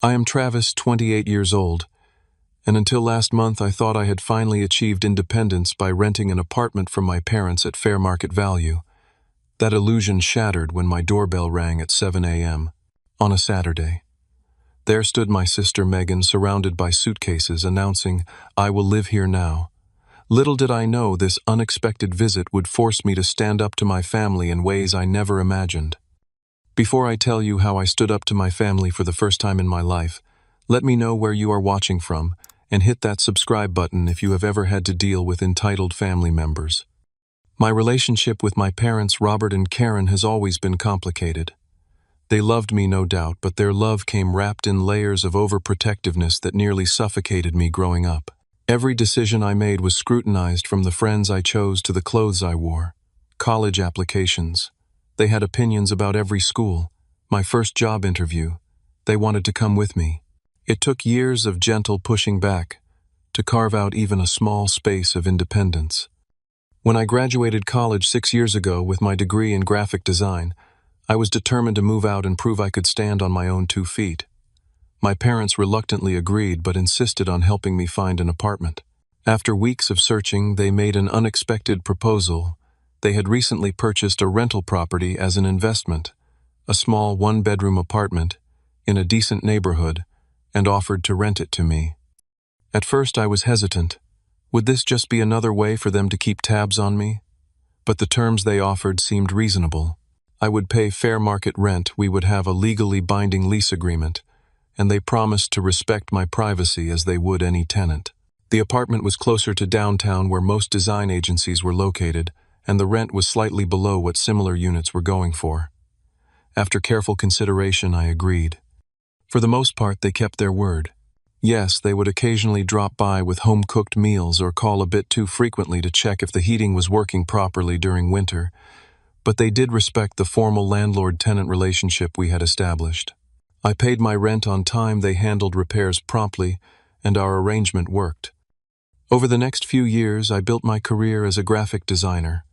I am Travis, 28 years old, and until last month I thought I had finally achieved independence by renting an apartment from my parents at fair market value. That illusion shattered when my doorbell rang at 7 a.m. on a Saturday. There stood my sister Megan, surrounded by suitcases, announcing, "I will live here now." Little did I know this unexpected visit would force me to stand up to my family in ways I never imagined. Before I tell you how I stood up to my family for the first time in my life, let me know where you are watching from, and hit that subscribe button if you have ever had to deal with entitled family members. My relationship with my parents, Robert and Karen, has always been complicated. They loved me, no doubt, but their love came wrapped in layers of overprotectiveness that nearly suffocated me growing up. Every decision I made was scrutinized, from the friends I chose to the clothes I wore. College applications. They had opinions about every school. My first job interview. They wanted to come with me. It took years of gentle pushing back to carve out even a small space of independence. When I graduated college 6 years ago with my degree in graphic design, I was determined to move out and prove I could stand on my own 2 feet. My parents reluctantly agreed, but insisted on helping me find an apartment. After weeks of searching, they made an unexpected proposal. They had recently purchased a rental property as an investment, a small 1-bedroom apartment in a decent neighborhood, and offered to rent it to me. At first I was hesitant. Would this just be another way for them to keep tabs on me? But the terms they offered seemed reasonable. I would pay fair market rent, we would have a legally binding lease agreement, and they promised to respect my privacy as they would any tenant. The apartment was closer to downtown, where most design agencies were located, and the rent was slightly below what similar units were going for. After careful consideration, I agreed. For the most part, they kept their word. Yes, they would occasionally drop by with home-cooked meals or call a bit too frequently to check if the heating was working properly during winter, but they did respect the formal landlord-tenant relationship we had established. I paid my rent on time, they handled repairs promptly, and our arrangement worked. Over the next few years, I built my career as a graphic designer.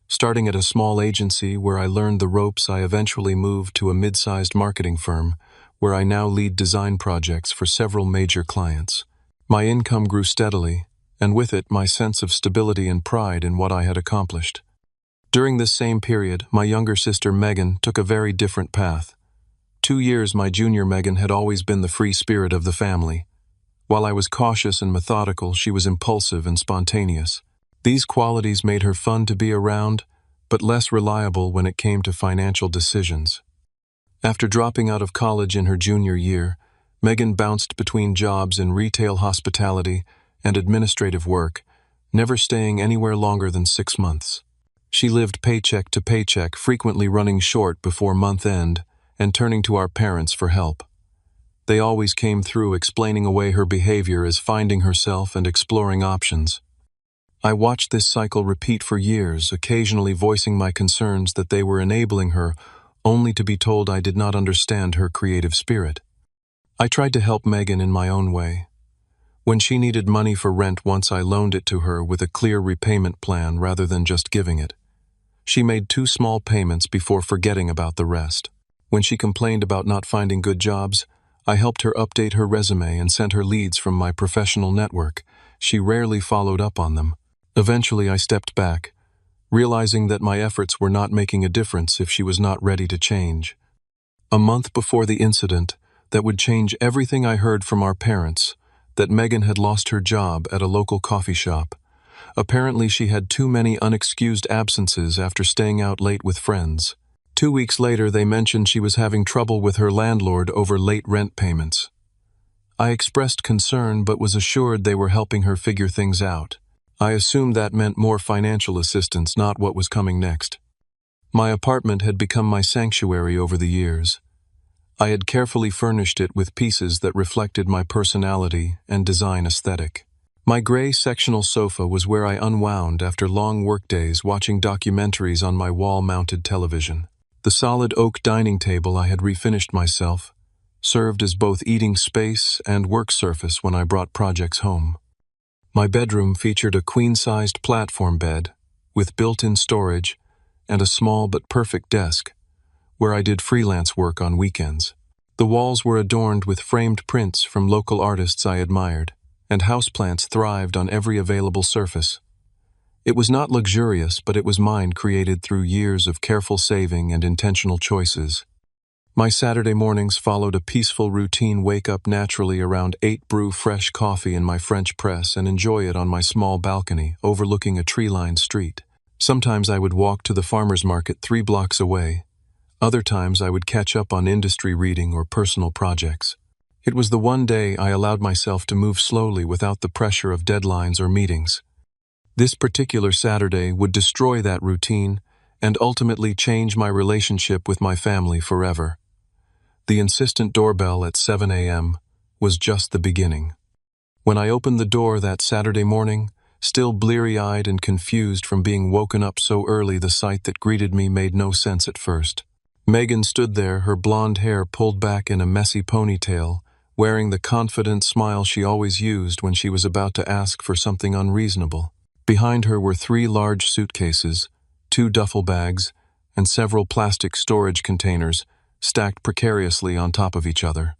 Starting at a small agency where I learned the ropes, I eventually moved to a mid-sized marketing firm, where I now lead design projects for several major clients. My income grew steadily, and with it, my sense of stability and pride in what I had accomplished. During this same period, my younger sister Megan took a very different path. 2 years my junior, Megan had always been the free spirit of the family. While I was cautious and methodical, she was impulsive and spontaneous. These qualities made her fun to be around, but less reliable when it came to financial decisions. After dropping out of college in her junior year, Megan bounced between jobs in retail, hospitality, and administrative work, never staying anywhere longer than 6 months. She lived paycheck to paycheck, frequently running short before month end and turning to our parents for help. They always came through, explaining away her behavior as finding herself and exploring options. I watched this cycle repeat for years, occasionally voicing my concerns that they were enabling her, only to be told I did not understand her creative spirit. I tried to help Megan in my own way. When she needed money for rent once, I loaned it to her with a clear repayment plan rather than just giving it. She made 2 small payments before forgetting about the rest. When she complained about not finding good jobs, I helped her update her resume and sent her leads from my professional network. She rarely followed up on them. Eventually, I stepped back, realizing that my efforts were not making a difference if she was not ready to change. A month before the incident that would change everything, I heard from our parents that Megan had lost her job at a local coffee shop. Apparently, she had too many unexcused absences after staying out late with friends. 2 weeks later, they mentioned she was having trouble with her landlord over late rent payments. I expressed concern but was assured they were helping her figure things out. I assumed that meant more financial assistance, not what was coming next. My apartment had become my sanctuary over the years. I had carefully furnished it with pieces that reflected my personality and design aesthetic. My gray sectional sofa was where I unwound after long workdays, watching documentaries on my wall-mounted television. The solid oak dining table I had refinished myself served as both eating space and work surface when I brought projects home. My bedroom featured a queen-sized platform bed with built-in storage and a small but perfect desk where I did freelance work on weekends. The walls were adorned with framed prints from local artists I admired, and houseplants thrived on every available surface. It was not luxurious, but it was mine, created through years of careful saving and intentional choices. My Saturday mornings followed a peaceful routine: wake up naturally around 8, brew fresh coffee in my French press, and enjoy it on my small balcony overlooking a tree-lined street. Sometimes I would walk to the farmer's market 3 blocks away. Other times I would catch up on industry reading or personal projects. It was the one day I allowed myself to move slowly without the pressure of deadlines or meetings. This particular Saturday would destroy that routine and ultimately change my relationship with my family forever. The insistent doorbell at 7 a.m. was just the beginning. When I opened the door that Saturday morning, still bleary-eyed and confused from being woken up so early, the sight that greeted me made no sense at first. Megan stood there, her blonde hair pulled back in a messy ponytail, wearing the confident smile she always used when she was about to ask for something unreasonable. Behind her were 3 large suitcases, 2 duffel bags, and several plastic storage containers stacked precariously on top of each other.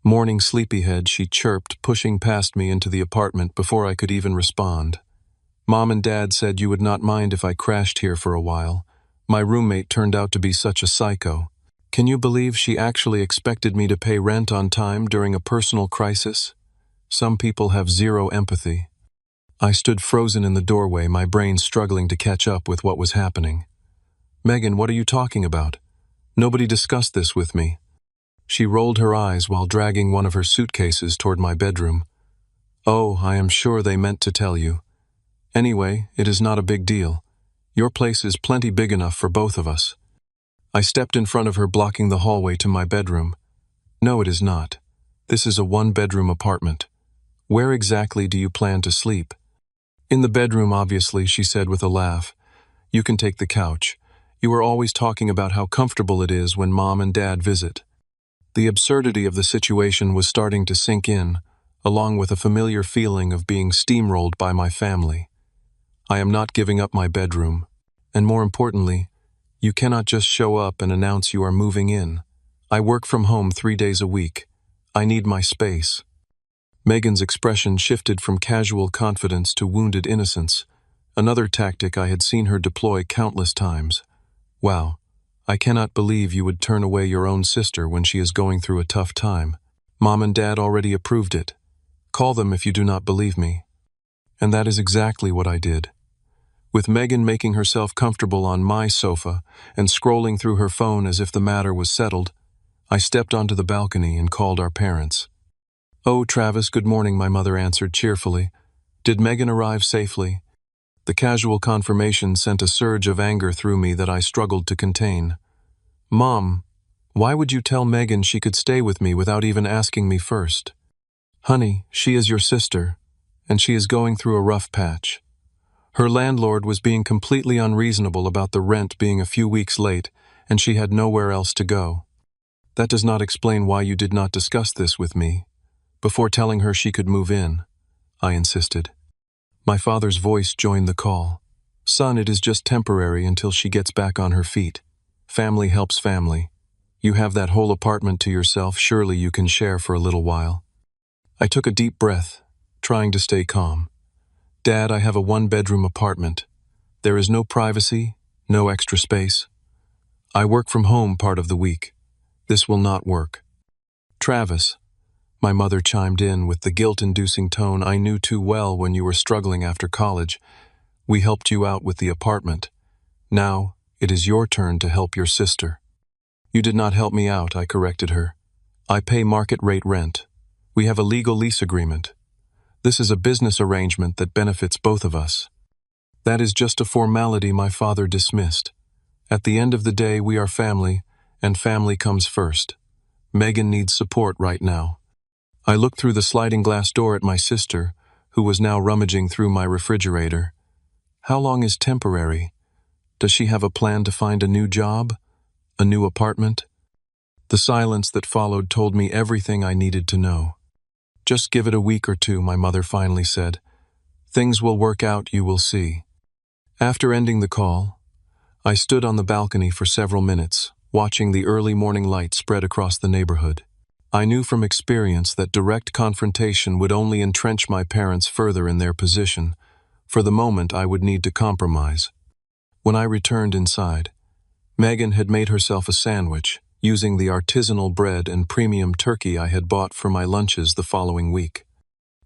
Morning sleepyhead, she chirped, pushing past me into the apartment before I could even respond. Mom and Dad said you would not mind if I crashed here for a while. My roommate turned out to be such a psycho. Can you believe she actually expected me to pay rent on time during a personal crisis? Some people have zero empathy. I stood frozen in the doorway, my brain struggling to catch up with what was happening. Megan, what are you talking about? Nobody discussed this with me. She rolled her eyes while dragging one of her suitcases toward my bedroom. Oh, I am sure they meant to tell you. Anyway, it is not a big deal. Your place is plenty big enough for both of us. I stepped in front of her, blocking the hallway to my bedroom. No, it is not. This is a 1-bedroom apartment. Where exactly do you plan to sleep? In the bedroom, obviously, she said with a laugh. You can take the couch. You are always talking about how comfortable it is when Mom and Dad visit. The absurdity of the situation was starting to sink in, along with a familiar feeling of being steamrolled by my family. I am not giving up my bedroom, and more importantly, you cannot just show up and announce you are moving in. I work from home 3 days a week. I need my space. Megan's expression shifted from casual confidence to wounded innocence, another tactic I had seen her deploy countless times. Wow, I cannot believe you would turn away your own sister when she is going through a tough time. Mom and Dad already approved it. Call them if you do not believe me. And that is exactly what I did. With Megan making herself comfortable on my sofa and scrolling through her phone as if the matter was settled, I stepped onto the balcony and called our parents. Oh, Travis, good morning, my mother answered cheerfully. Did Megan arrive safely? The casual confirmation sent a surge of anger through me that I struggled to contain. Mom, why would you tell Megan she could stay with me without even asking me first? Honey, she is your sister, and she is going through a rough patch. Her landlord was being completely unreasonable about the rent being a few weeks late, and she had nowhere else to go. That does not explain why you did not discuss this with me before telling her she could move in, I insisted. My father's voice joined the call. Son, it is just temporary until she gets back on her feet. Family helps family. You have that whole apartment to yourself, surely you can share for a little while. I took a deep breath, trying to stay calm. Dad, I have a 1-bedroom apartment. There is no privacy, no extra space. I work from home part of the week. This will not work. Travis, my mother chimed in with the guilt-inducing tone I knew too well when you were struggling after college. We helped you out with the apartment. Now, it is your turn to help your sister. You did not help me out, I corrected her. I pay market rate rent. We have a legal lease agreement. This is a business arrangement that benefits both of us. That is just a formality my father dismissed. At the end of the day, we are family, and family comes first. Megan needs support right now. I looked through the sliding glass door at my sister, who was now rummaging through my refrigerator. How long is temporary? Does she have a plan to find a new job? A new apartment? The silence that followed told me everything I needed to know. Just give it a week or 2, my mother finally said. Things will work out, you will see. After ending the call, I stood on the balcony for several minutes, watching the early morning light spread across the neighborhood. I knew from experience that direct confrontation would only entrench my parents further in their position. For the moment, I would need to compromise. When I returned inside, Megan had made herself a sandwich, using the artisanal bread and premium turkey I had bought for my lunches the following week.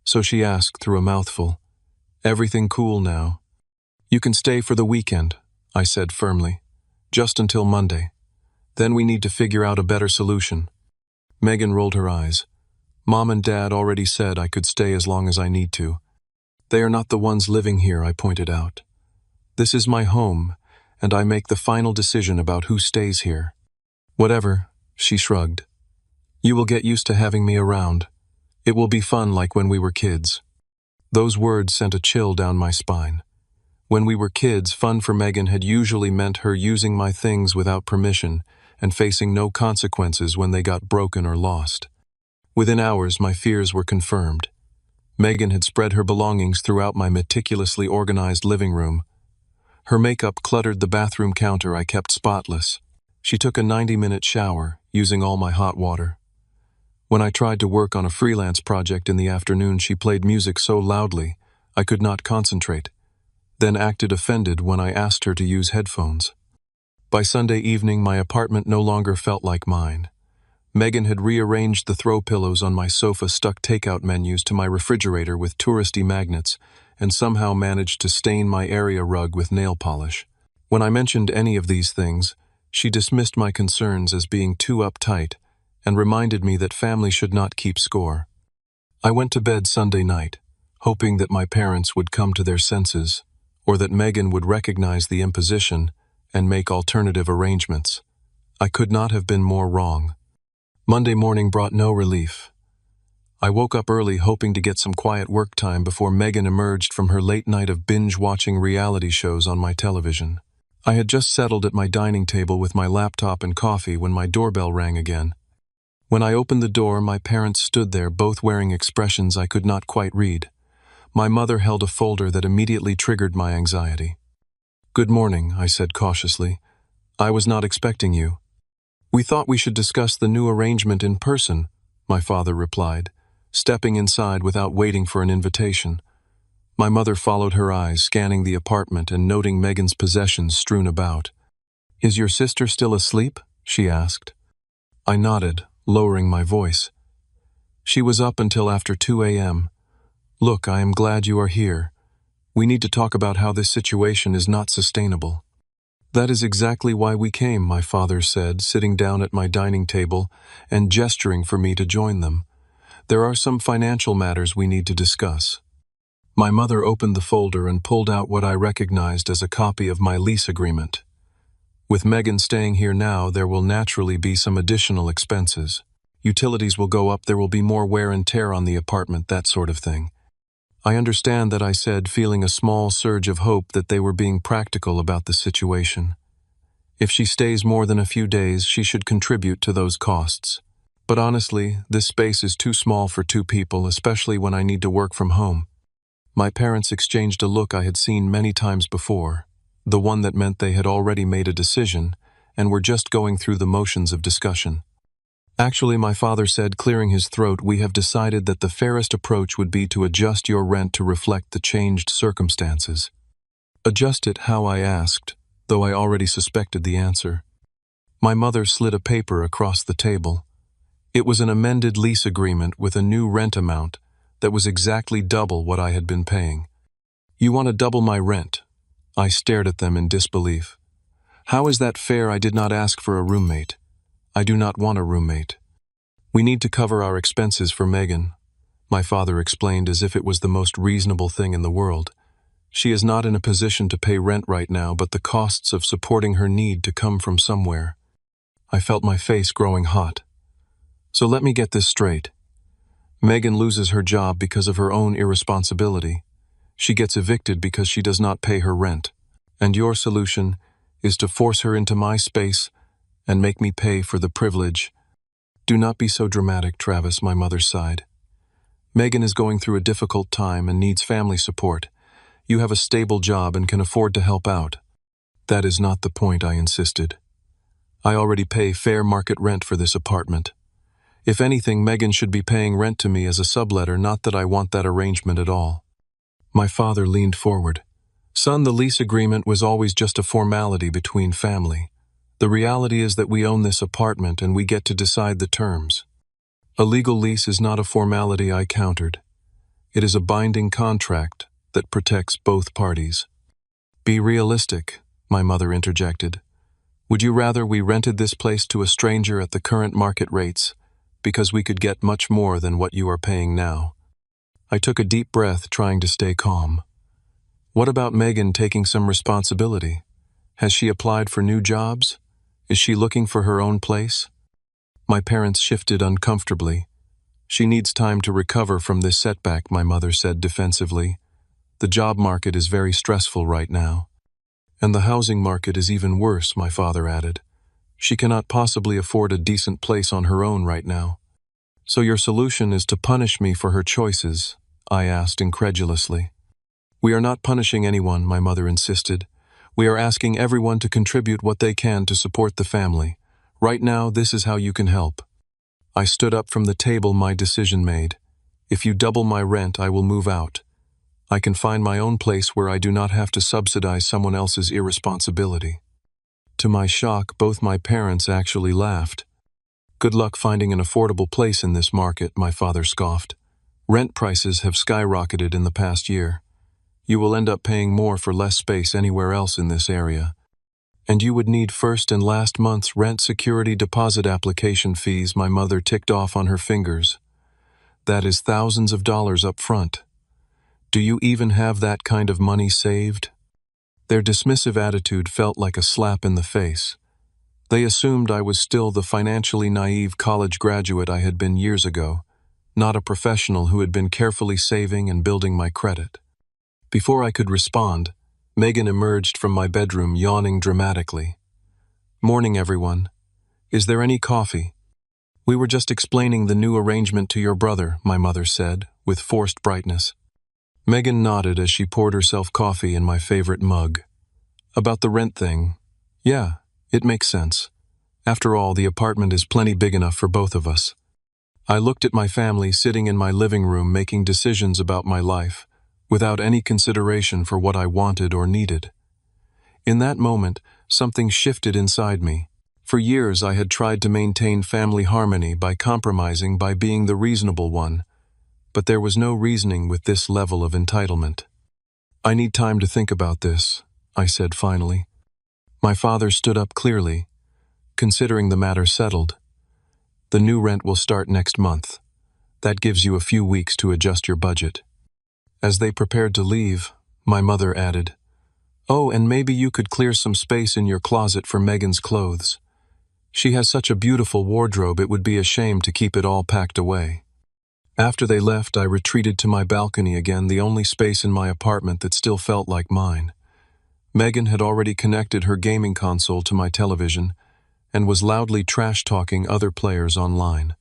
So she asked through a mouthful, "Everything cool now?" "You can stay for the weekend," I said firmly. "Just until Monday. Then we need to figure out a better solution." Megan rolled her eyes. "Mom and Dad already said I could stay as long as I need to." "They are not the ones living here," I pointed out. "This is my home, and I make the final decision about who stays here." "Whatever," she shrugged. "You will get used to having me around. It will be fun like when we were kids." Those words sent a chill down my spine. When we were kids, fun for Megan had usually meant her using my things without permission and facing no consequences when they got broken or lost. Within hours, my fears were confirmed. Megan had spread her belongings throughout my meticulously organized living room. Her makeup cluttered the bathroom counter I kept spotless. She took a 90-minute shower, using all my hot water. When I tried to work on a freelance project in the afternoon, she played music so loudly I could not concentrate, then acted offended when I asked her to use headphones. By Sunday evening, my apartment no longer felt like mine. Megan had rearranged the throw pillows on my sofa, stuck takeout menus to my refrigerator with touristy magnets, and somehow managed to stain my area rug with nail polish. When I mentioned any of these things, she dismissed my concerns as being too uptight and reminded me that family should not keep score. I went to bed Sunday night, hoping that my parents would come to their senses, or that Megan would recognize the imposition and make alternative arrangements. I could not have been more wrong. Monday morning brought no relief. I woke up early hoping to get some quiet work time before Megan emerged from her late night of binge-watching reality shows on my television. I had just settled at my dining table with my laptop and coffee when my doorbell rang again. When I opened the door, my parents stood there, both wearing expressions I could not quite read. My mother held a folder that immediately triggered my anxiety. "Good morning," I said cautiously. "I was not expecting you." "We thought we should discuss the new arrangement in person," my father replied, stepping inside without waiting for an invitation. My mother followed her eyes, scanning the apartment and noting Megan's possessions strewn about. "Is your sister still asleep?" she asked. I nodded, lowering my voice. "She was up until after 2 a.m. Look, I am glad you are here. We need to talk about how this situation is not sustainable." "That is exactly why we came," my father said, sitting down at my dining table and gesturing for me to join them. "There are some financial matters we need to discuss." My mother opened the folder and pulled out what I recognized as a copy of my lease agreement. "With Megan staying here now, there will naturally be some additional expenses. Utilities will go up, there will be more wear and tear on the apartment, that sort of thing." "I understand that," I said, feeling a small surge of hope that they were being practical about the situation. "If she stays more than a few days, she should contribute to those costs. But honestly, this space is too small for 2 people, especially when I need to work from home." My parents exchanged a look I had seen many times before, the one that meant they had already made a decision and were just going through the motions of discussion. "Actually," my father said, clearing his throat, "we have decided that the fairest approach would be to adjust your rent to reflect the changed circumstances." "Adjust it how?" I asked, though I already suspected the answer. My mother slid a paper across the table. It was an amended lease agreement with a new rent amount that was exactly double what I had been paying. "You want to double my rent?" I stared at them in disbelief. "How is that fair? I did not ask for a roommate. I do not want a roommate." "We need to cover our expenses for Megan," my father explained as if it was the most reasonable thing in the world. "She is not in a position to pay rent right now, but the costs of supporting her need to come from somewhere." I felt my face growing hot. "So let me get this straight. Megan loses her job because of her own irresponsibility. She gets evicted because she does not pay her rent. And your solution is to force her into my space and make me pay for the privilege." "Do not be so dramatic, Travis," my mother sighed. "Megan is going through a difficult time and needs family support. You have a stable job and can afford to help out." "That is not the point," I insisted. I already pay fair market rent for this apartment. If anything, Megan should be paying rent to me as a subletter, not that I want that arrangement at all." My father leaned forward. "Son, the lease agreement was always just a formality between family. The reality is that we own this apartment and we get to decide the terms." "A legal lease is not a formality," I countered. "It is a binding contract that protects both parties." "Be realistic," my mother interjected. "Would you rather we rented this place to a stranger at the current market rates, because we could get much more than what you are paying now?" I took a deep breath, trying to stay calm. "What about Megan taking some responsibility? Has she applied for new jobs? Is she looking for her own place?" My parents shifted uncomfortably. "She needs time to recover from this setback," my mother said defensively. "The job market is very stressful right now." "And the housing market is even worse," my father added. "She cannot possibly afford a decent place on her own right now." "So your solution is to punish me for her choices?" I asked incredulously. "We are not punishing anyone," my mother insisted. "We are asking everyone to contribute what they can to support the family. Right now, this is how you can help." I stood up from the table, my decision made. "If you double my rent, I will move out. I can find my own place where I do not have to subsidize someone else's irresponsibility." To my shock, both my parents actually laughed. "Good luck finding an affordable place in this market," my father scoffed. "Rent prices have skyrocketed in the past year. You will end up paying more for less space anywhere else in this area. And you would need first and last month's rent security deposit application fees," my mother ticked off on her fingers. "That is thousands of dollars up front. Do you even have that kind of money saved?" Their dismissive attitude felt like a slap in the face. They assumed I was still the financially naive college graduate I had been years ago, not a professional who had been carefully saving and building my credit. Before I could respond, Megan emerged from my bedroom, yawning dramatically. "Morning, everyone. Is there any coffee?" "We were just explaining the new arrangement to your brother," my mother said, with forced brightness. Megan nodded as she poured herself coffee in my favorite mug. "About the rent thing? Yeah, it makes sense. After all, the apartment is plenty big enough for both of us." I looked at my family sitting in my living room making decisions about my life, without any consideration for what I wanted or needed. In that moment, something shifted inside me. For years I had tried to maintain family harmony by compromising, by being the reasonable one, but there was no reasoning with this level of entitlement. "I need time to think about this," I said finally. My father stood up clearly, considering the matter settled. "The new rent will start next month. That gives you a few weeks to adjust your budget." As they prepared to leave, my mother added, "Oh, and maybe you could clear some space in your closet for Megan's clothes. She has such a beautiful wardrobe, it would be a shame to keep it all packed away." After they left, I retreated to my balcony again, the only space in my apartment that still felt like mine. Megan had already connected her gaming console to my television and was loudly trash-talking other players online.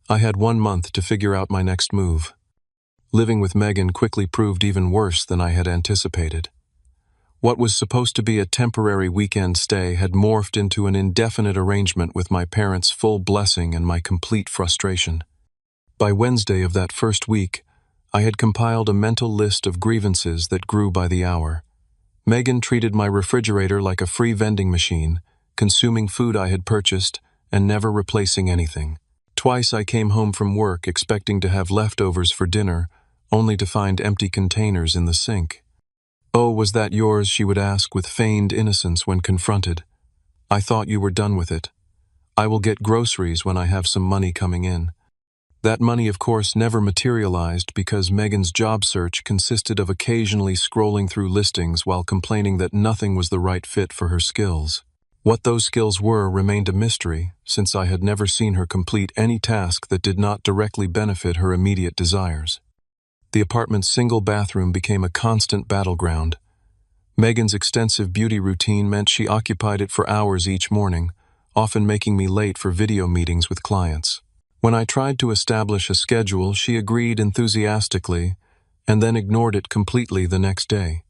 I had 1 month to figure out my next move. Living with Megan quickly proved even worse than I had anticipated. What was supposed to be a temporary weekend stay had morphed into an indefinite arrangement with my parents' full blessing and my complete frustration. By Wednesday of that first week, I had compiled a mental list of grievances that grew by the hour. Megan treated my refrigerator like a free vending machine, consuming food I had purchased and never replacing anything. Twice I came home from work expecting to have leftovers for dinner, only to find empty containers in the sink. "Oh, was that yours?" she would ask with feigned innocence when confronted. "I thought you were done with it. I will get groceries when I have some money coming in." That money, of course, never materialized because Megan's job search consisted of occasionally scrolling through listings while complaining that nothing was the right fit for her skills. What those skills were remained a mystery, since I had never seen her complete any task that did not directly benefit her immediate desires. The apartment's single bathroom became a constant battleground. Megan's extensive beauty routine meant she occupied it for hours each morning, often making me late for video meetings with clients. When I tried to establish a schedule, she agreed enthusiastically, and then ignored it completely the next day.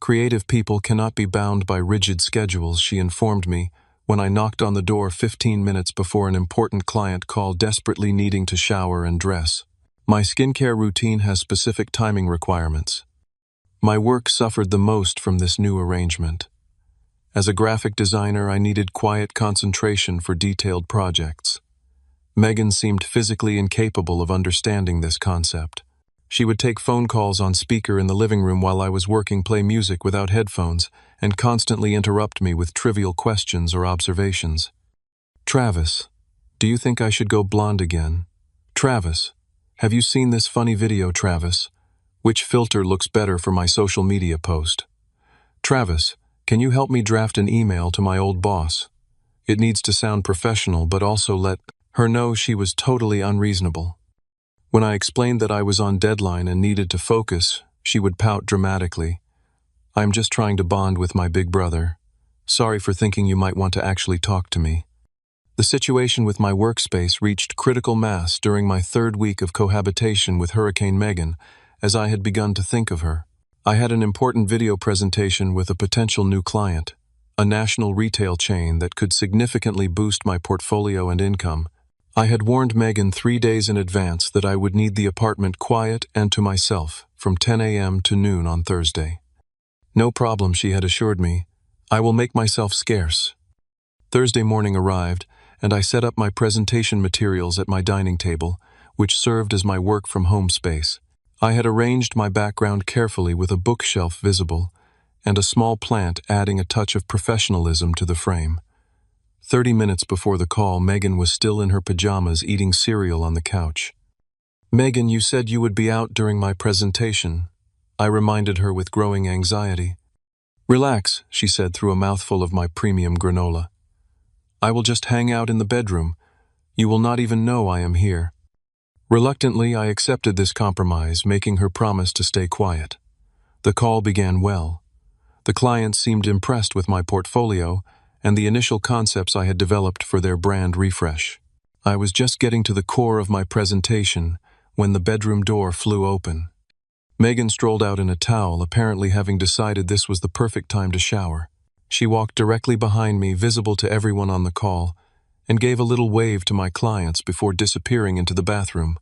"Creative people cannot be bound by rigid schedules," she informed me, when I knocked on the door 15 minutes before an important client call, desperately needing to shower and dress. My skincare routine has specific timing requirements. My work suffered the most from this new arrangement. As a graphic designer, I needed quiet concentration for detailed projects. Megan seemed physically incapable of understanding this concept. She would take phone calls on speaker in the living room while I was working, play music without headphones, and constantly interrupt me with trivial questions or observations. Travis, do you think I should go blonde again? Travis, have you seen this funny video, Travis? Which filter looks better for my social media post? Travis, can you help me draft an email to my old boss? It needs to sound professional, but also let her know she was totally unreasonable. When I explained that I was on deadline and needed to focus, she would pout dramatically. I'm just trying to bond with my big brother. Sorry for thinking you might want to actually talk to me. The situation with my workspace reached critical mass during my 3rd week of cohabitation with Hurricane Megan, as I had begun to think of her. I had an important video presentation with a potential new client, a national retail chain that could significantly boost my portfolio and income. I had warned Megan 3 days in advance that I would need the apartment quiet and to myself from 10 a.m. to noon on Thursday. No problem, she had assured me. I will make myself scarce. Thursday morning arrived, and I set up my presentation materials at my dining table, which served as my work-from-home space. I had arranged my background carefully with a bookshelf visible, and a small plant adding a touch of professionalism to the frame. 30 minutes before the call, Megan was still in her pajamas eating cereal on the couch. Megan, you said you would be out during my presentation. I reminded her with growing anxiety. Relax, she said through a mouthful of my premium granola. I will just hang out in the bedroom. You will not even know I am here. Reluctantly, I accepted this compromise, making her promise to stay quiet. The call began well. The clients seemed impressed with my portfolio and the initial concepts I had developed for their brand refresh. I was just getting to the core of my presentation when the bedroom door flew open. Megan strolled out in a towel, apparently having decided this was the perfect time to shower. She walked directly behind me, visible to everyone on the call, and gave a little wave to my clients before disappearing into the bathroom.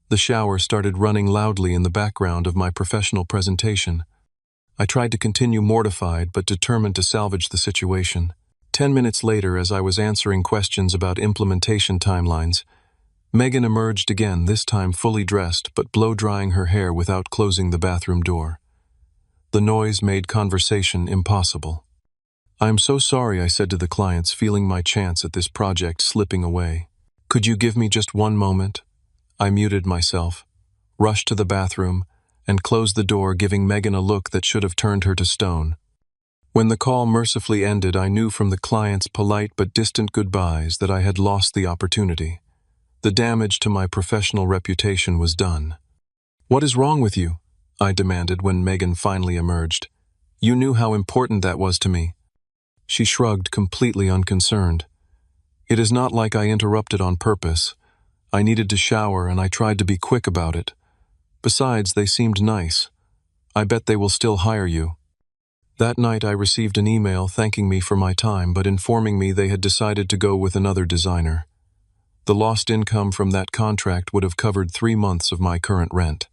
The shower started running loudly in the background of my professional presentation. I tried to continue, mortified but determined to salvage the situation. 10 minutes later, as I was answering questions about implementation timelines, Megan emerged again, this time fully dressed but blow-drying her hair without closing the bathroom door. The noise made conversation impossible. I'm so sorry, I said to the clients, feeling my chance at this project slipping away. Could you give me just one moment? I muted myself, rushed to the bathroom, and closed the door, giving Megan a look that should have turned her to stone. When the call mercifully ended, I knew from the client's polite but distant goodbyes that I had lost the opportunity. The damage to my professional reputation was done. What is wrong with you? I demanded when Megan finally emerged. You knew how important that was to me. She shrugged, completely unconcerned. It is not like I interrupted on purpose. I needed to shower and I tried to be quick about it. Besides, they seemed nice. I bet they will still hire you. That night I received an email thanking me for my time but informing me they had decided to go with another designer. The lost income from that contract would have covered 3 months of my current rent.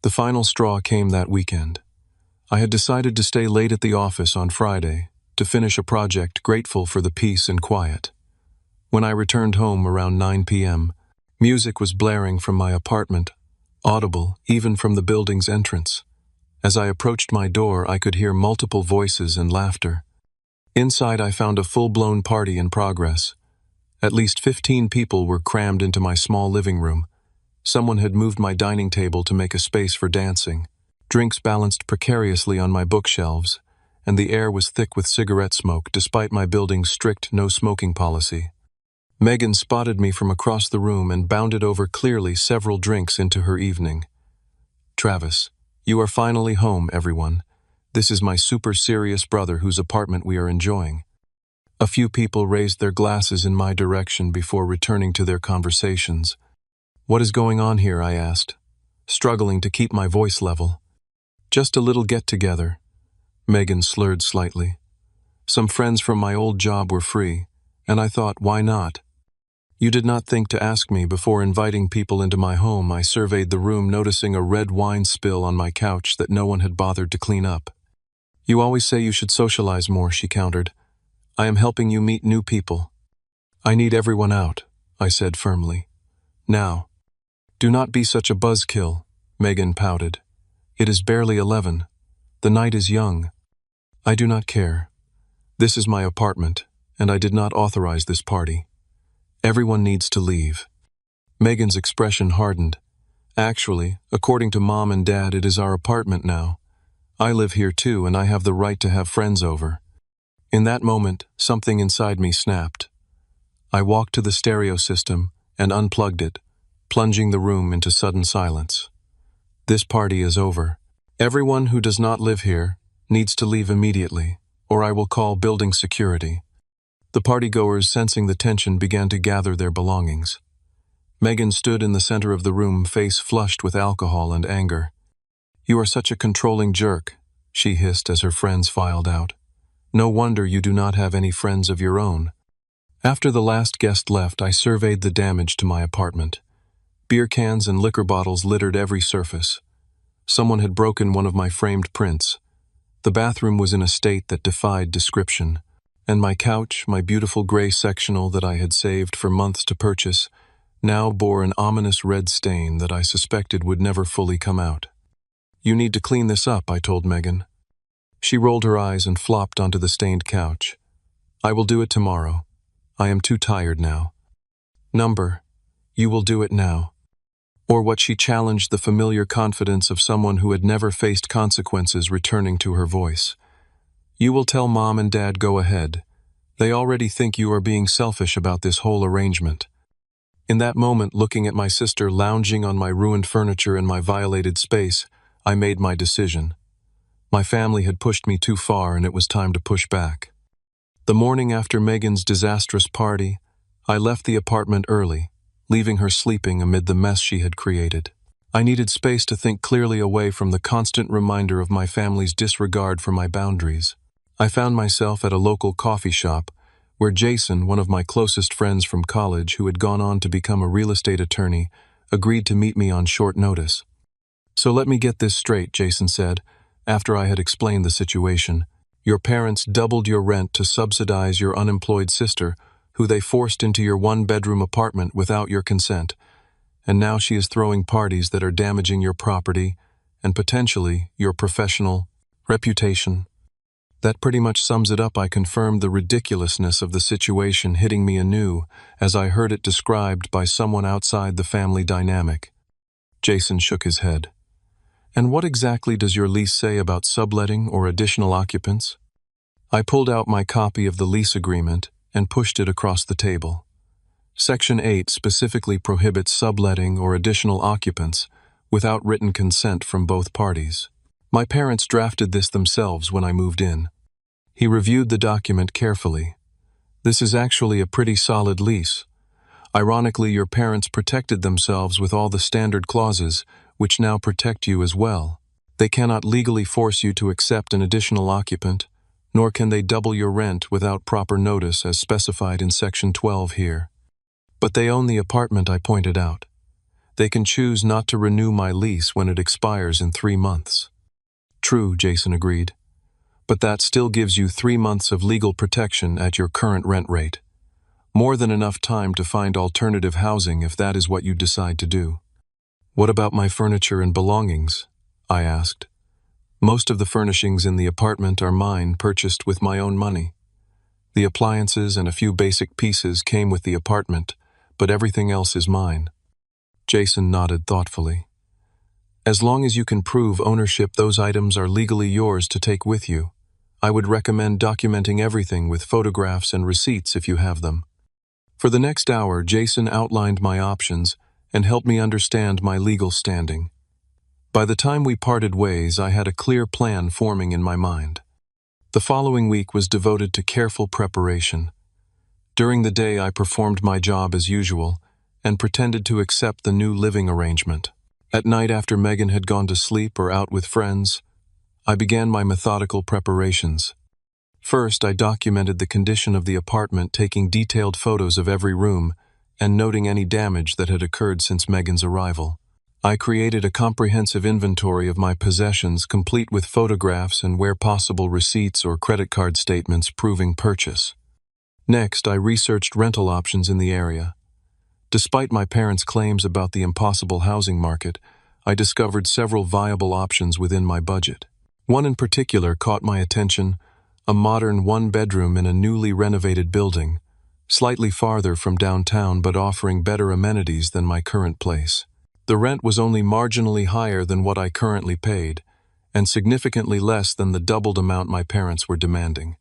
The final straw came that weekend. I had decided to stay late at the office on Friday to finish a project, grateful for the peace and quiet. When I returned home around 9 p.m., music was blaring from my apartment, audible even from the building's entrance. As I approached my door, I could hear multiple voices and laughter. Inside, I found a full-blown party in progress. At least 15 people were crammed into my small living room. Someone had moved my dining table to make a space for dancing. Drinks balanced precariously on my bookshelves, and the air was thick with cigarette smoke despite my building's strict no-smoking policy. Megan spotted me from across the room and bounded over clearly several drinks into her evening. Travis, you are finally home, everyone. This is my super serious brother whose apartment we are enjoying. A few people raised their glasses in my direction before returning to their conversations. What is going on here? I asked, struggling to keep my voice level. Just a little get-together. Megan slurred slightly. Some friends from my old job were free, and I thought, why not? You did not think to ask me before inviting people into my home. I surveyed the room, noticing a red wine spill on my couch that no one had bothered to clean up. You always say you should socialize more, she countered. I am helping you meet new people. I need everyone out, I said firmly. Now. Do not be such a buzzkill, Megan pouted. It is barely 11. The night is young. I do not care. This is my apartment, and I did not authorize this party. Everyone needs to leave. Megan's expression hardened. Actually, according to Mom and Dad, it is our apartment now. I live here too, and I have the right to have friends over. In that moment, something inside me snapped. I walked to the stereo system and unplugged it, plunging the room into sudden silence. This party is over. Everyone who does not live here needs to leave immediately, or I will call building security. The partygoers, sensing the tension, began to gather their belongings. Megan stood in the center of the room, face flushed with alcohol and anger. You are such a controlling jerk, she hissed as her friends filed out. No wonder you do not have any friends of your own. After the last guest left, I surveyed the damage to my apartment. Beer cans and liquor bottles littered every surface. Someone had broken one of my framed prints. The bathroom was in a state that defied description. And my couch, my beautiful gray sectional that I had saved for months to purchase, now bore an ominous red stain that I suspected would never fully come out. You need to clean this up, I told Megan. She rolled her eyes and flopped onto the stained couch. I will do it tomorrow. I am too tired now. Number, you will do it now. Or what she challenged, the familiar confidence of someone who had never faced consequences returning to her voice. You will tell Mom and Dad, go ahead. They already think you are being selfish about this whole arrangement. In that moment, looking at my sister lounging on my ruined furniture in my violated space, I made my decision. My family had pushed me too far, and it was time to push back. The morning after Megan's disastrous party, I left the apartment early, leaving her sleeping amid the mess she had created. I needed space to think clearly away from the constant reminder of my family's disregard for my boundaries. I found myself at a local coffee shop where Jason, one of my closest friends from college who had gone on to become a real estate attorney, agreed to meet me on short notice. So let me get this straight, Jason said, after I had explained the situation. Your parents doubled your rent to subsidize your unemployed sister, who they forced into your one-bedroom apartment without your consent, and now she is throwing parties that are damaging your property and potentially your professional reputation. That pretty much sums it up. I confirmed the ridiculousness of the situation hitting me anew as I heard it described by someone outside the family dynamic. Jason shook his head. And what exactly does your lease say about subletting or additional occupants? I pulled out my copy of the lease agreement and pushed it across the table. Section 8 specifically prohibits subletting or additional occupants without written consent from both parties. My parents drafted this themselves when I moved in. He reviewed the document carefully. This is actually a pretty solid lease. Ironically, your parents protected themselves with all the standard clauses, which now protect you as well. They cannot legally force you to accept an additional occupant, nor can they double your rent without proper notice as specified in Section 12 here. But they own the apartment, I pointed out. They can choose not to renew my lease when it expires in 3 months. True, Jason agreed. But that still gives you 3 months of legal protection at your current rent rate. More than enough time to find alternative housing if that is what you decide to do. What about my furniture and belongings? I asked. Most of the furnishings in the apartment are mine, purchased with my own money. The appliances and a few basic pieces came with the apartment, but everything else is mine. Jason nodded thoughtfully. As long as you can prove ownership, those items are legally yours to take with you. I would recommend documenting everything with photographs and receipts if you have them. For the next hour, Jason outlined my options and helped me understand my legal standing. By the time we parted ways, I had a clear plan forming in my mind. The following week was devoted to careful preparation. During the day, I performed my job as usual and pretended to accept the new living arrangement. At night, after Megan had gone to sleep or out with friends, I began my methodical preparations. First, I documented the condition of the apartment, taking detailed photos of every room and noting any damage that had occurred since Megan's arrival. I created a comprehensive inventory of my possessions, complete with photographs and, where possible, receipts or credit card statements proving purchase. Next, I researched rental options in the area. Despite my parents' claims about the impossible housing market, I discovered several viable options within my budget. One in particular caught my attention: a modern one-bedroom in a newly renovated building, slightly farther from downtown but offering better amenities than my current place. The rent was only marginally higher than what I currently paid, and significantly less than the doubled amount my parents were demanding.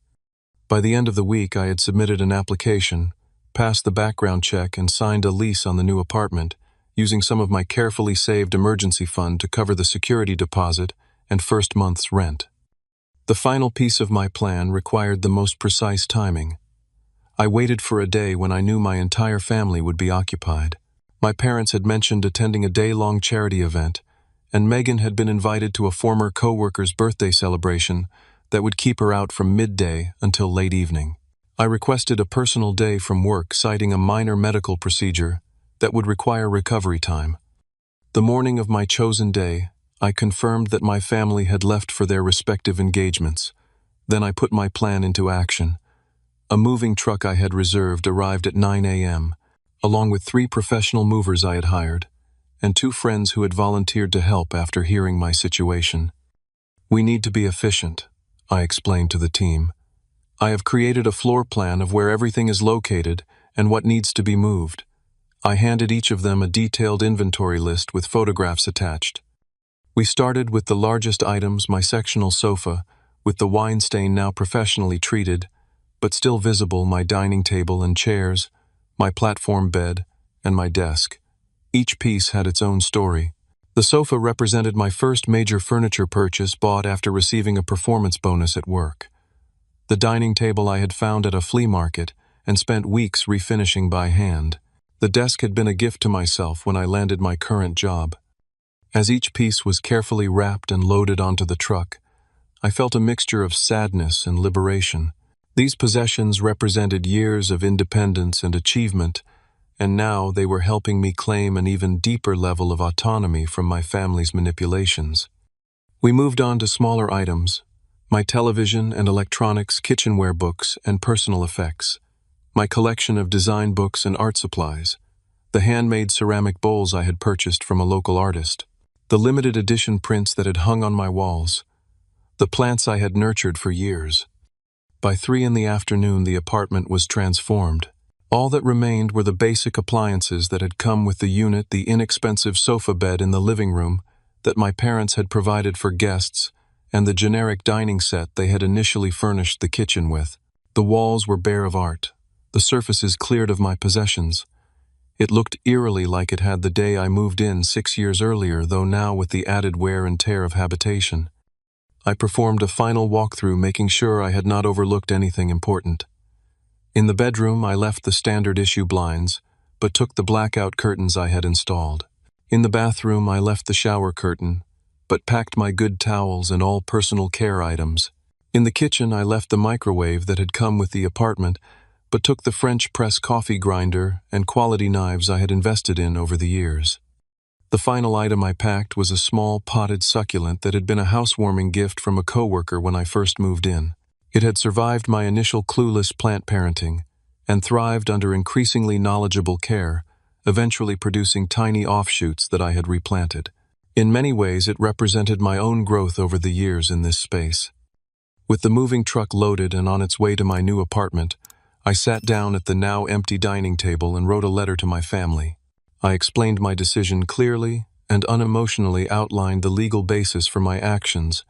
By the end of the week, I had submitted an application, passed the background check, and signed a lease on the new apartment, using some of my carefully saved emergency fund to cover the security deposit and first month's rent. The final piece of my plan required the most precise timing. I waited for a day when I knew my entire family would be occupied. My parents had mentioned attending a day-long charity event, and Megan had been invited to a former co-worker's birthday celebration that would keep her out from midday until late evening. I requested a personal day from work, citing a minor medical procedure that would require recovery time. The morning of my chosen day, I confirmed that my family had left for their respective engagements. Then I put my plan into action. A moving truck I had reserved arrived at 9 a.m., along with 3 professional movers I had hired, and 2 friends who had volunteered to help after hearing my situation. "We need to be efficient," I explained to the team. "I have created a floor plan of where everything is located and what needs to be moved." I handed each of them a detailed inventory list with photographs attached. We started with the largest items: my sectional sofa, with the wine stain now professionally treated, but still visible, my dining table and chairs, my platform bed, and my desk. Each piece had its own story. The sofa represented my first major furniture purchase, bought after receiving a performance bonus at work. The dining table I had found at a flea market and spent weeks refinishing by hand. The desk had been a gift to myself when I landed my current job. As each piece was carefully wrapped and loaded onto the truck, I felt a mixture of sadness and liberation. These possessions represented years of independence and achievement, and now they were helping me claim an even deeper level of autonomy from my family's manipulations. We moved on to smaller items: my television and electronics, kitchenware, books, and personal effects, my collection of design books and art supplies, the handmade ceramic bowls I had purchased from a local artist, the limited edition prints that had hung on my walls, the plants I had nurtured for years. By 3 in the afternoon, the apartment was transformed. All that remained were the basic appliances that had come with the unit: the inexpensive sofa bed in the living room that my parents had provided for guests, and the generic dining set they had initially furnished the kitchen with. The walls were bare of art, the surfaces cleared of my possessions. It looked eerily like it had the day I moved in 6 years earlier, though now with the added wear and tear of habitation. I performed a final walkthrough, making sure I had not overlooked anything important. In the bedroom, I left the standard issue blinds, but took the blackout curtains I had installed. In the bathroom, I left the shower curtain, but packed my good towels and all personal care items. In the kitchen, I left the microwave that had come with the apartment, but took the French press coffee grinder and quality knives I had invested in over the years. The final item I packed was a small potted succulent that had been a housewarming gift from a coworker when I first moved in. It had survived my initial clueless plant parenting and thrived under increasingly knowledgeable care, eventually producing tiny offshoots that I had replanted. In many ways, it represented my own growth over the years in this space. With the moving truck loaded and on its way to my new apartment, I sat down at the now empty dining table and wrote a letter to my family. I explained my decision clearly and unemotionally, outlined the legal basis for my actions,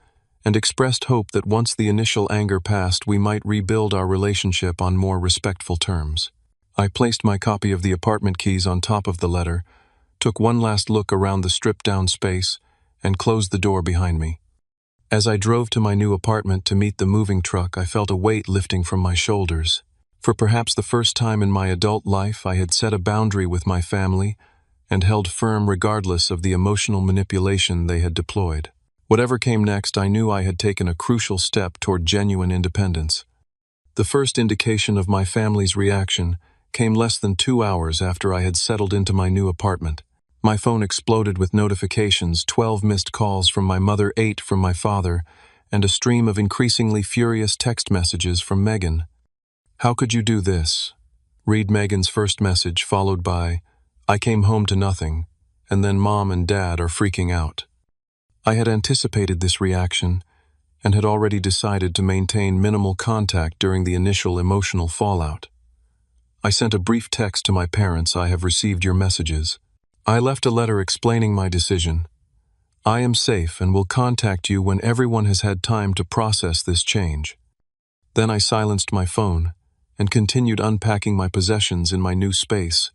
and expressed hope that once the initial anger passed, we might rebuild our relationship on more respectful terms. I placed my copy of the apartment keys on top of the letter, took one last look around the stripped-down space, and closed the door behind me. As I drove to my new apartment to meet the moving truck, I felt a weight lifting from my shoulders. For perhaps the first time in my adult life, I had set a boundary with my family and held firm regardless of the emotional manipulation they had deployed. Whatever came next, I knew I had taken a crucial step toward genuine independence. The first indication of my family's reaction came less than 2 hours after I had settled into my new apartment. My phone exploded with notifications, 12 missed calls from my mother, 8 from my father, and a stream of increasingly furious text messages from Megan. "How could you do this?" Read Megan's first message, followed by, "I came home to nothing," and then "Mom and Dad are freaking out." I had anticipated this reaction and had already decided to maintain minimal contact during the initial emotional fallout. I sent a brief text to my parents. "I have received your messages." I left a letter explaining my decision. "I am safe and will contact you when everyone has had time to process this change." Then I silenced my phone and continued unpacking my possessions in my new space,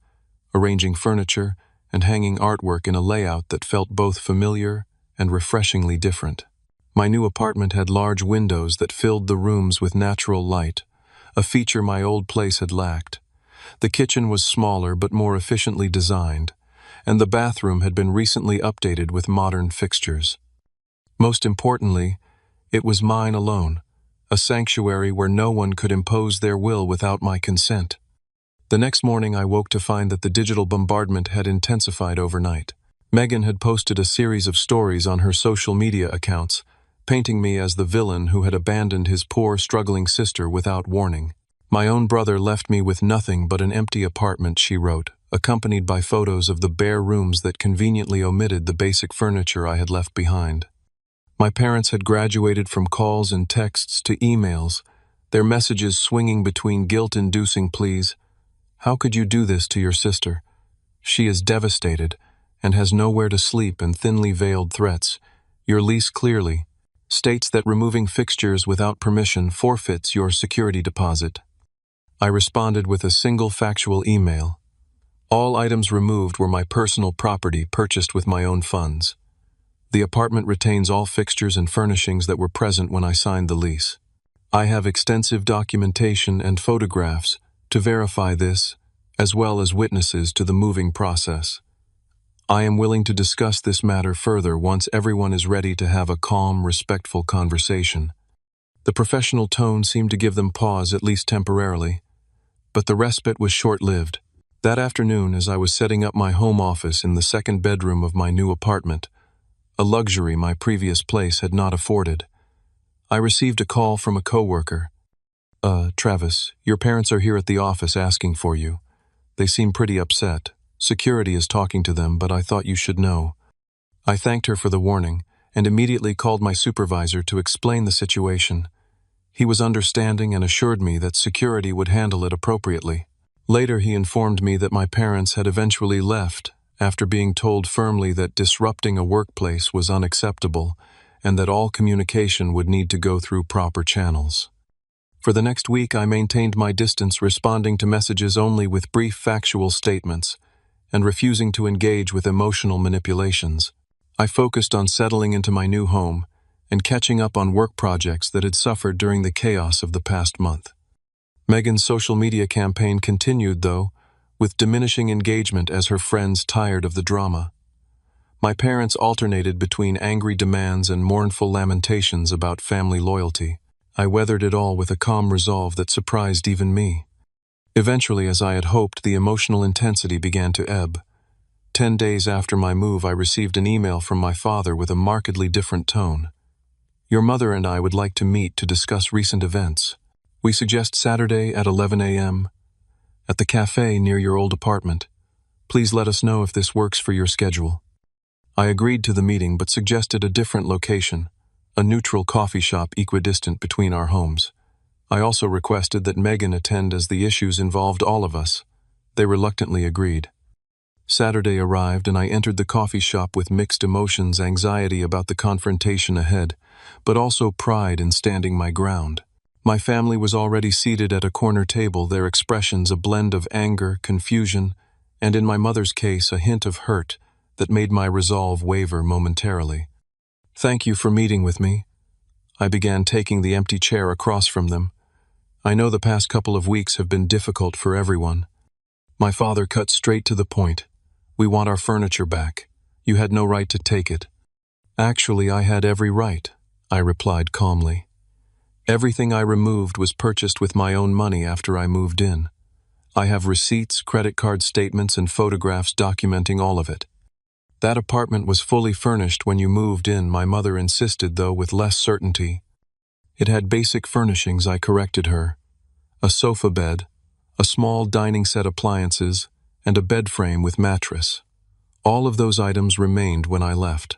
arranging furniture and hanging artwork in a layout that felt both familiar and refreshingly different. My new apartment had large windows that filled the rooms with natural light, a feature my old place had lacked. The kitchen was smaller but more efficiently designed, and the bathroom had been recently updated with modern fixtures. Most importantly, it was mine alone, a sanctuary where no one could impose their will without my consent. The next morning I woke to find that the digital bombardment had intensified overnight. Megan had posted a series of stories on her social media accounts, painting me as the villain who had abandoned his poor, struggling sister without warning. "My own brother left me with nothing but an empty apartment," she wrote, accompanied by photos of the bare rooms that conveniently omitted the basic furniture I had left behind. My parents had graduated from calls and texts to emails, their messages swinging between guilt-inducing pleas. "How could you do this to your sister? She is devastated and has nowhere to sleep," and thinly veiled threats. "Your lease clearly states that removing fixtures without permission forfeits your security deposit." I responded with a single factual email. All items removed were my personal property purchased with my own funds. The apartment retains all fixtures and furnishings that were present when I signed the lease. I have extensive documentation and photographs to verify this, as well as witnesses to the moving process. I am willing to discuss this matter further once everyone is ready to have a calm, respectful conversation. The professional tone seemed to give them pause, at least temporarily, but the respite was short-lived. That afternoon, as I was setting up my home office in the second bedroom of my new apartment, a luxury my previous place had not afforded, I received a call from a coworker. Travis, your parents are here at the office asking for you. They seem pretty upset. Security is talking to them, but I thought you should know." I thanked her for the warning and immediately called my supervisor to explain the situation. He was understanding and assured me that security would handle it appropriately. Later, he informed me that my parents had eventually left after being told firmly that disrupting a workplace was unacceptable and that all communication would need to go through proper channels. For the next week, I maintained my distance, responding to messages only with brief factual statements and refusing to engage with emotional manipulations. I focused on settling into my new home and catching up on work projects that had suffered during the chaos of the past month. Megan's social media campaign continued, though, with diminishing engagement as her friends tired of the drama. My parents alternated between angry demands and mournful lamentations about family loyalty. I weathered it all with a calm resolve that surprised even me. Eventually, as I had hoped, the emotional intensity began to ebb. 10 days after my move, I received an email from my father with a markedly different tone. "Your mother and I would like to meet to discuss recent events. We suggest Saturday at 11 a.m. at the cafe near your old apartment. Please let us know if this works for your schedule." I agreed to the meeting but suggested a different location, a neutral coffee shop equidistant between our homes. I also requested that Megan attend as the issues involved all of us. They reluctantly agreed. Saturday arrived and I entered the coffee shop with mixed emotions, anxiety about the confrontation ahead, but also pride in standing my ground. My family was already seated at a corner table, their expressions a blend of anger, confusion, and in my mother's case, a hint of hurt that made my resolve waver momentarily. "Thank you for meeting with me." I began, taking the empty chair across from them. "I know the past couple of weeks have been difficult for everyone." My father cut straight to the point. "We want our furniture back. You had no right to take it." "Actually, I had every right," I replied calmly. Everything I removed was purchased with my own money after I moved in. I have receipts, credit card statements, and photographs documenting all of it. That apartment was fully furnished when you moved in, my mother insisted, though with less certainty. It had basic furnishings, I corrected her. A sofa bed, a small dining set appliances, and a bed frame with mattress. All of those items remained when I left.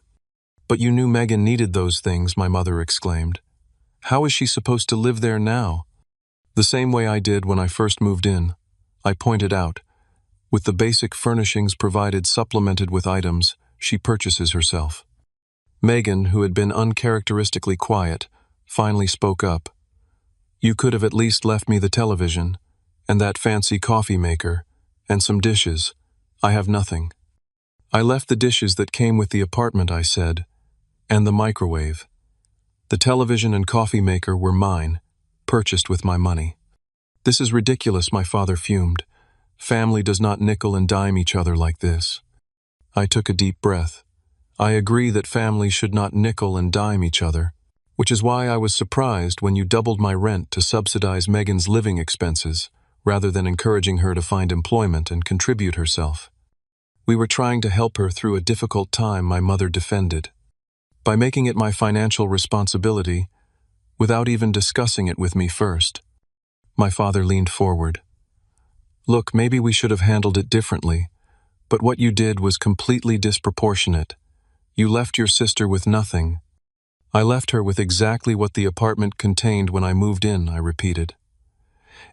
But you knew Megan needed those things, my mother exclaimed. How is she supposed to live there now? The same way I did when I first moved in, I pointed out. With the basic furnishings provided supplemented with items she purchases herself. Megan, who had been uncharacteristically quiet, finally spoke up. You could have at least left me the television, and that fancy coffee maker, and some dishes. I have nothing. I left the dishes that came with the apartment, I said, and the microwave. The television and coffee maker were mine, purchased with my money. This is ridiculous, my father fumed. Family does not nickel and dime each other like this. I took a deep breath. I agree that families should not nickel and dime each other, which is why I was surprised when you doubled my rent to subsidize Megan's living expenses, rather than encouraging her to find employment and contribute herself. We were trying to help her through a difficult time, my mother defended. By making it my financial responsibility, without even discussing it with me first. My father leaned forward. Look, maybe we should have handled it differently, but what you did was completely disproportionate. You left your sister with nothing. I left her with exactly what the apartment contained when I moved in, I repeated.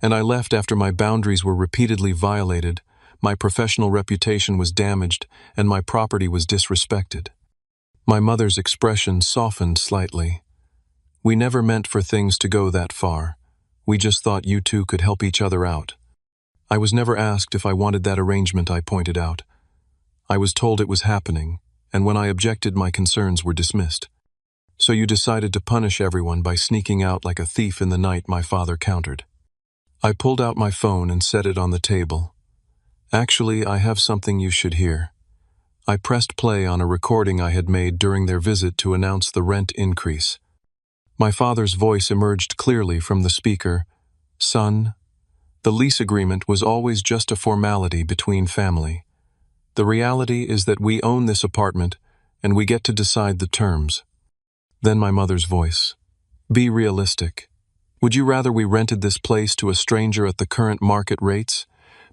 And I left after my boundaries were repeatedly violated, my professional reputation was damaged, and my property was disrespected. My mother's expression softened slightly. We never meant for things to go that far. We just thought you two could help each other out. I was never asked if I wanted that arrangement, I pointed out. I was told it was happening, and when I objected, my concerns were dismissed. So you decided to punish everyone by sneaking out like a thief in the night, my father countered. I pulled out my phone and set it on the table. Actually, I have something you should hear. I pressed play on a recording I had made during their visit to announce the rent increase. My father's voice emerged clearly from the speaker. Son, the lease agreement was always just a formality between family. The reality is that we own this apartment, and we get to decide the terms. Then my mother's voice. Be realistic. Would you rather we rented this place to a stranger at the current market rates?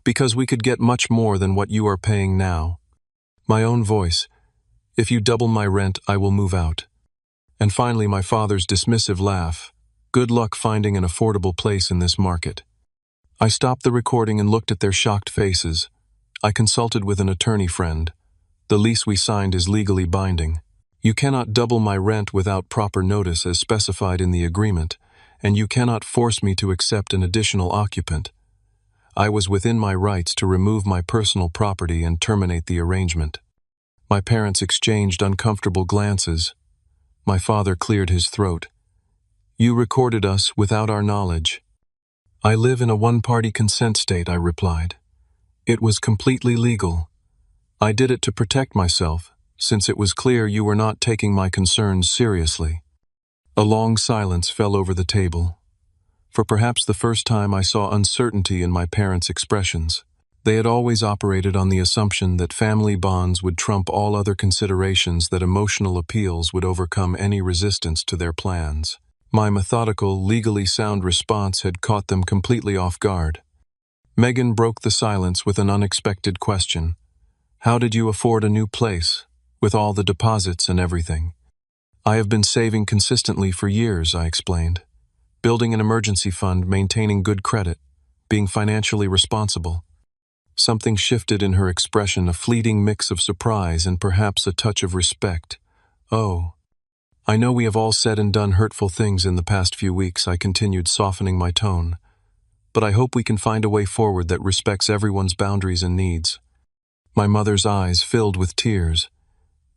Because we could get much more than what you are paying now. My own voice. If you double my rent, I will move out. And finally, my father's dismissive laugh. Good luck finding an affordable place in this market. I stopped the recording and looked at their shocked faces. I consulted with an attorney friend. The lease we signed is legally binding. You cannot double my rent without proper notice as specified in the agreement, and you cannot force me to accept an additional occupant. I was within my rights to remove my personal property and terminate the arrangement. My parents exchanged uncomfortable glances. My father cleared his throat. You recorded us without our knowledge. I live in a one-party consent state, I replied. It was completely legal. I did it to protect myself, since it was clear you were not taking my concerns seriously. A long silence fell over the table. For perhaps the first time I saw uncertainty in my parents' expressions. They had always operated on the assumption that family bonds would trump all other considerations, that emotional appeals would overcome any resistance to their plans. My methodical, legally sound response had caught them completely off guard. Megan broke the silence with an unexpected question. How did you afford a new place, with all the deposits and everything? I have been saving consistently for years, I explained. Building an emergency fund, maintaining good credit, being financially responsible. Something shifted in her expression, a fleeting mix of surprise and perhaps a touch of respect. Oh, I know we have all said and done hurtful things in the past few weeks, I continued, softening my tone. But I hope we can find a way forward that respects everyone's boundaries and needs. My mother's eyes filled with tears.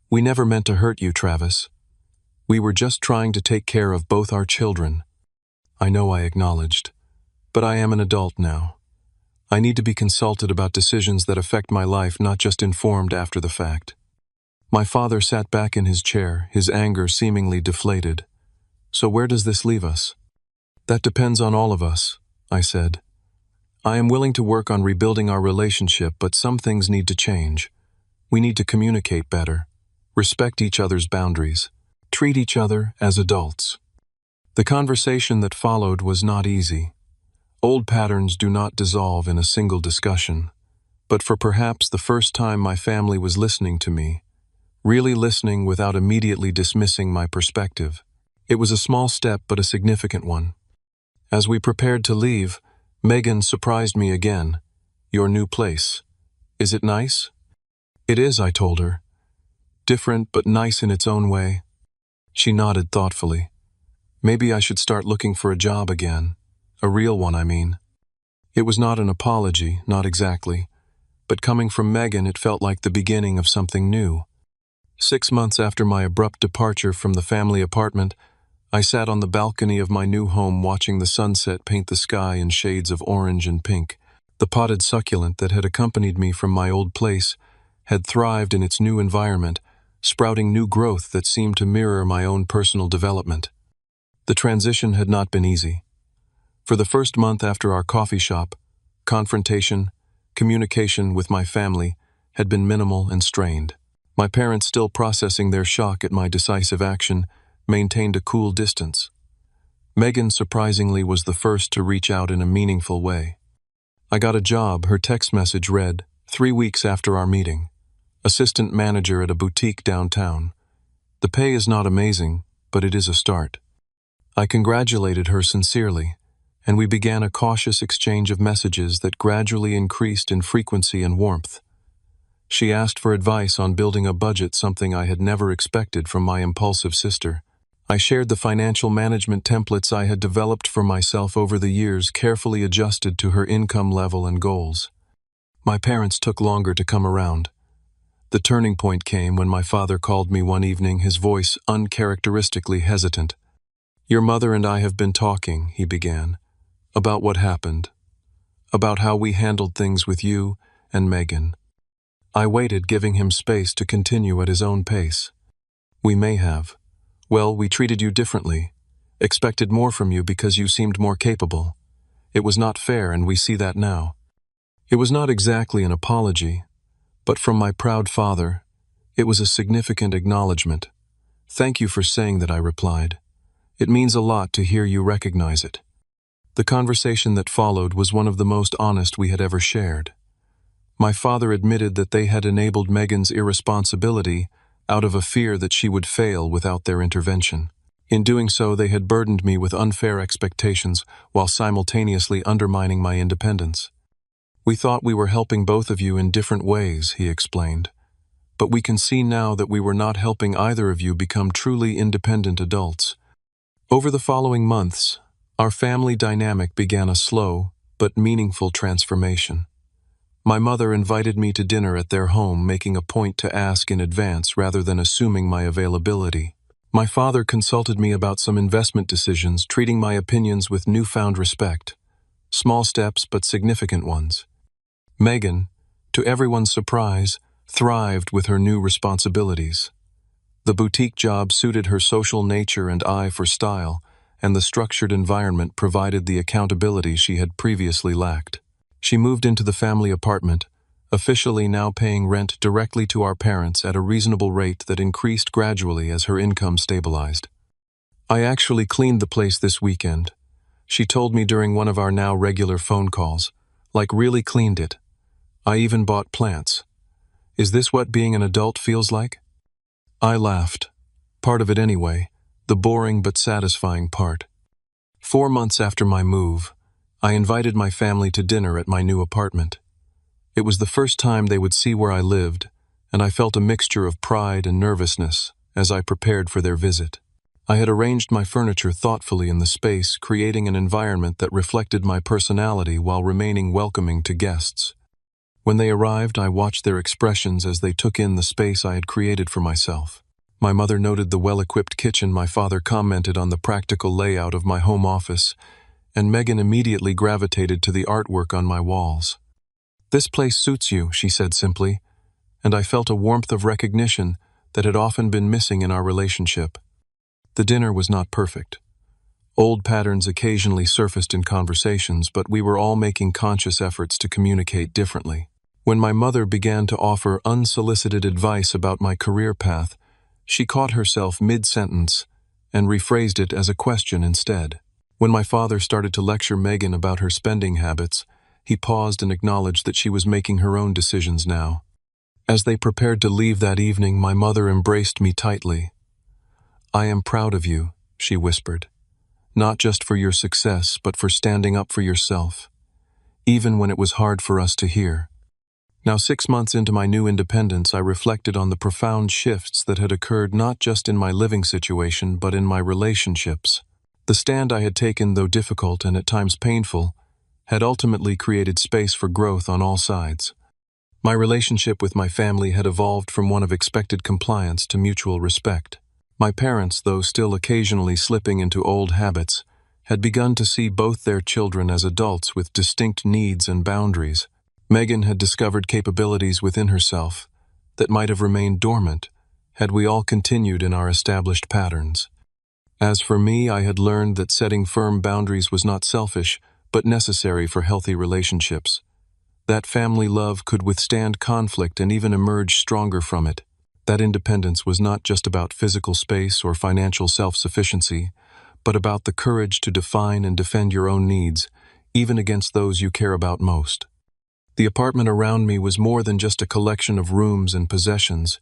We never meant to hurt you, Travis. We were just trying to take care of both our children. I know, I acknowledged. But I am an adult now. I need to be consulted about decisions that affect my life, not just informed after the fact. My father sat back in his chair, his anger seemingly deflated. So where does this leave us? That depends on all of us, I said. I am willing to work on rebuilding our relationship, but some things need to change. We need to communicate better, respect each other's boundaries, treat each other as adults. The conversation that followed was not easy. Old patterns do not dissolve in a single discussion. But for perhaps the first time, my family was listening to me, really listening without immediately dismissing my perspective. It was a small step, but a significant one. As we prepared to leave, Megan surprised me again. Your new place. Is it nice? It is, I told her. Different, but nice in its own way. She nodded thoughtfully. Maybe I should start looking for a job again. A real one, I mean. It was not an apology, not exactly. But coming from Megan, it felt like the beginning of something new. 6 months after my abrupt departure from the family apartment, I sat on the balcony of my new home watching the sunset paint the sky in shades of orange and pink. The potted succulent that had accompanied me from my old place had thrived in its new environment, sprouting new growth that seemed to mirror my own personal development. The transition had not been easy. For the first month after our coffee shop, communication with my family had been minimal and strained. My parents, still processing their shock at my decisive action, maintained a cool distance. Megan, surprisingly, was the first to reach out in a meaningful way. I got a job, her text message read, 3 weeks after our meeting. Assistant manager at a boutique downtown. The pay is not amazing, but it is a start. I congratulated her sincerely, and we began a cautious exchange of messages that gradually increased in frequency and warmth. She asked for advice on building a budget, something I had never expected from my impulsive sister. I shared the financial management templates I had developed for myself over the years, carefully adjusted to her income level and goals. My parents took longer to come around. The turning point came when my father called me one evening, his voice uncharacteristically hesitant. Your mother and I have been talking, he began, about what happened, about how we handled things with you and Megan. I waited, giving him space to continue at his own pace. We may have. Well, we treated you differently, expected more from you because you seemed more capable. It was not fair, and we see that now. It was not exactly an apology, but from my proud father, it was a significant acknowledgement. Thank you for saying that, I replied. It means a lot to hear you recognize it. The conversation that followed was one of the most honest we had ever shared. My father admitted that they had enabled Megan's irresponsibility out of a fear that she would fail without their intervention. In doing so, they had burdened me with unfair expectations while simultaneously undermining my independence. We thought we were helping both of you in different ways, he explained. But we can see now that we were not helping either of you become truly independent adults. Over the following months, our family dynamic began a slow but meaningful transformation. My mother invited me to dinner at their home, making a point to ask in advance rather than assuming my availability. My father consulted me about some investment decisions, treating my opinions with newfound respect. Small steps, but significant ones. Megan, to everyone's surprise, thrived with her new responsibilities. The boutique job suited her social nature and eye for style, and the structured environment provided the accountability she had previously lacked. She moved into the family apartment, officially now paying rent directly to our parents at a reasonable rate that increased gradually as her income stabilized. I actually cleaned the place this weekend, she told me during one of our now regular phone calls. Like, really cleaned it. I even bought plants. Is this what being an adult feels like? I laughed. Part of it anyway, the boring but satisfying part. 4 months after my move, I invited my family to dinner at my new apartment. It was the first time they would see where I lived, and I felt a mixture of pride and nervousness as I prepared for their visit. I had arranged my furniture thoughtfully in the space, creating an environment that reflected my personality while remaining welcoming to guests. When they arrived, I watched their expressions as they took in the space I had created for myself. My mother noted the well-equipped kitchen, my father commented on the practical layout of my home office, and Megan immediately gravitated to the artwork on my walls. This place suits you, she said simply, and I felt a warmth of recognition that had often been missing in our relationship. The dinner was not perfect. Old patterns occasionally surfaced in conversations, but we were all making conscious efforts to communicate differently. When my mother began to offer unsolicited advice about my career path, she caught herself mid-sentence and rephrased it as a question instead. When my father started to lecture Megan about her spending habits, he paused and acknowledged that she was making her own decisions now. As they prepared to leave that evening, my mother embraced me tightly. "I am proud of you," she whispered. "Not just for your success, but for standing up for yourself, even when it was hard for us to hear." Now, 6 months into my new independence, I reflected on the profound shifts that had occurred not just in my living situation, but in my relationships. The stand I had taken, though difficult and at times painful, had ultimately created space for growth on all sides. My relationship with my family had evolved from one of expected compliance to mutual respect. My parents, though still occasionally slipping into old habits, had begun to see both their children as adults with distinct needs and boundaries. Megan had discovered capabilities within herself that might have remained dormant had we all continued in our established patterns. As for me, I had learned that setting firm boundaries was not selfish, but necessary for healthy relationships. That family love could withstand conflict and even emerge stronger from it. That independence was not just about physical space or financial self-sufficiency, but about the courage to define and defend your own needs, even against those you care about most. The apartment around me was more than just a collection of rooms and possessions.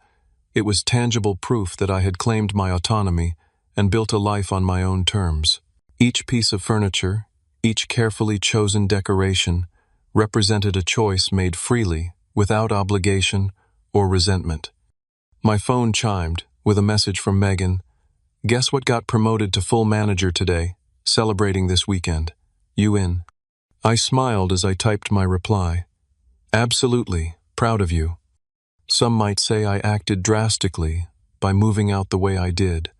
It was tangible proof that I had claimed my autonomy and built a life on my own terms. Each piece of furniture, each carefully chosen decoration, represented a choice made freely, without obligation or resentment. My phone chimed with a message from Megan. "Guess what got promoted to full manager today? Celebrating this weekend. You in?" I smiled as I typed my reply. "Absolutely, proud of you." Some might say I acted drastically by moving out the way I did,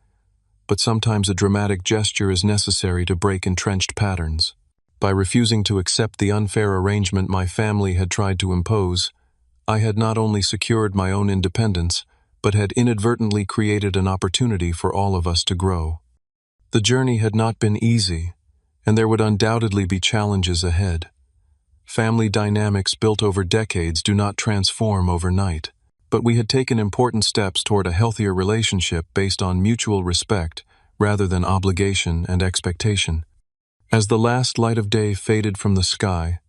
but sometimes a dramatic gesture is necessary to break entrenched patterns. By refusing to accept the unfair arrangement my family had tried to impose, I had not only secured my own independence, but had inadvertently created an opportunity for all of us to grow. The journey had not been easy, and there would undoubtedly be challenges ahead. Family dynamics built over decades do not transform overnight, but we had taken important steps toward a healthier relationship based on mutual respect rather than obligation and expectation. As the last light of day faded from the sky,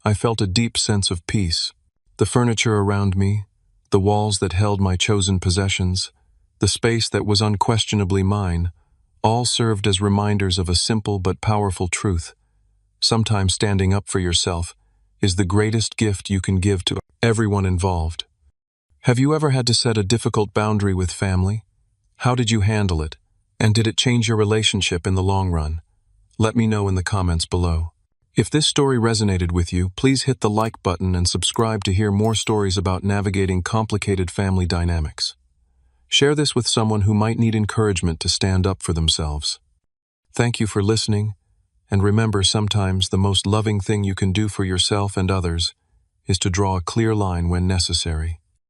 I felt a deep sense of peace. The furniture around me, the walls that held my chosen possessions, the space that was unquestionably mine, all served as reminders of a simple but powerful truth. Sometimes standing up for yourself is the greatest gift you can give to everyone involved. Have you ever had to set a difficult boundary with family? How did you handle it? And did it change your relationship in the long run? Let me know in the comments below. If this story resonated with you, please hit the like button and subscribe to hear more stories about navigating complicated family dynamics. Share this with someone who might need encouragement to stand up for themselves. Thank you for listening, and remember, sometimes the most loving thing you can do for yourself and others is to draw a clear line when necessary.